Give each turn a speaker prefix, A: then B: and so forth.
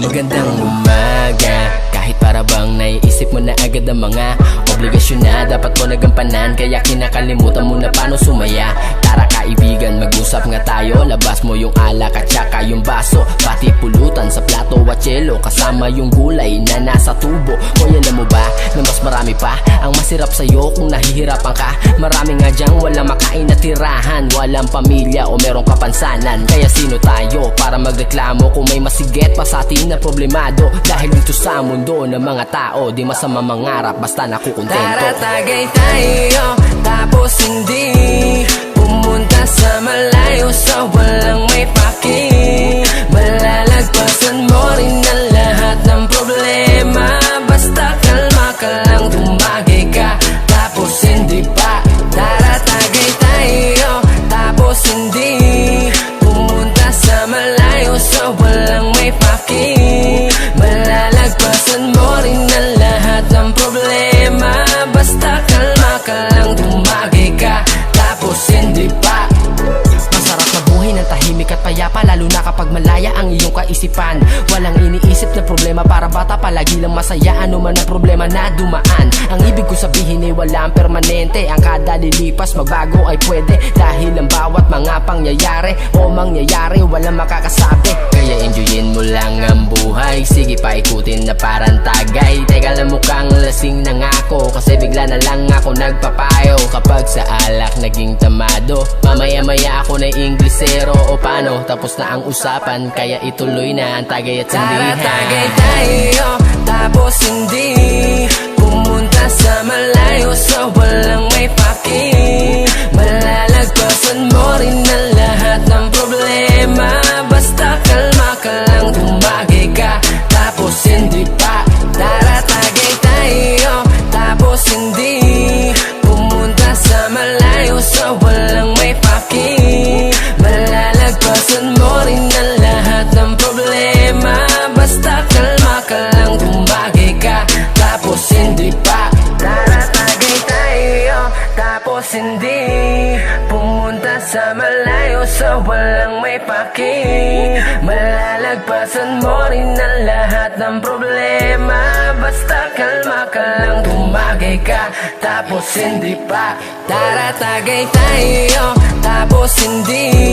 A: Magandang umaga, kahit para bang naiisip mo na agad ang mga obligasyon na dapat mo nagampanan, kaya kinakalimutan mo na paano sumaya. Tara kaibigan, mag-usap nga tayo, labas mo yung alak at saka yung baso, pati pulutan sa plato at yelo, kasama yung gulay na nasa tubo. Hoy, alam mo ba na mas marami pa ang masirap sa'yo kung nahihirapan ka? Marami nga dyang walang makain na tirahan, walang pamilya o merong kapansanan. Kaya sino tayo para magreklamo kung may masigit pa sa atin na problemado? Dahil dito sa mundo ng mga tao, di masama mangarap basta nakukontento.
B: Tara tagay tayo, tapos hindi pumunta sa malayo, sa walang may paki. Malalagpasan mo rin ang lahat ng problema, basta kalma ka lang, tumagay ka, tapos hindi pa. Tara tagay tayo, tapos hindi pumunta sa malayo, sa walang may paki. Malalagpasan mo rin ang lahat ng problema, basta kalma ka lang, tumagay ka, tapos hindi pa.
A: Masarap na buhay ng tahimik at payapa, lalo na kapag malaya ang iyong kaisipan. Walang iniisip na problema, para bata palagi lang masaya, ano man ang problema na dumaan. Ang ibig ko sabihin ay walang permanente, ang kada lilipas magbago ay pwede, dahil ang bawat mga pangyayari o mangyayari walang makakasabi. Kaya enjoyin mo lang ang buhay, sige paikutin na parang tagay. Teka lang, mukhang lasing na nga ako, kasi bigla na lang ako nagpapayo. Kapag sa alak naging tamado, mamaya-maya ako na Inglesero o paano, tapos na ang usapan, kaya ituloy na ang tagay at sindihan.
B: Tara tagay tayo, tapos hindi pumunta sa malayo, sa walang may paki. Malalagpasan mo rin ang lahat ng problema, basta kalma ka lang, tumagay ka, tapos hindi pa. Tara tagay tayo, tapos hindi pumunta sa malayo, sa walang may paki. Malalagpasan mo rin ang lahat ng problema, basta kalma ka lang, tumagay ka, tapos hindi pa. Tara tagay tayo, tapos hindi pumunta sa malayo, sa walang may paki. Malalagpasan mo rin ang lahat ng problema, basta kalma ka lang, tumagay ka, tapos hindi pa. Tara tagay tayo, tapos hindi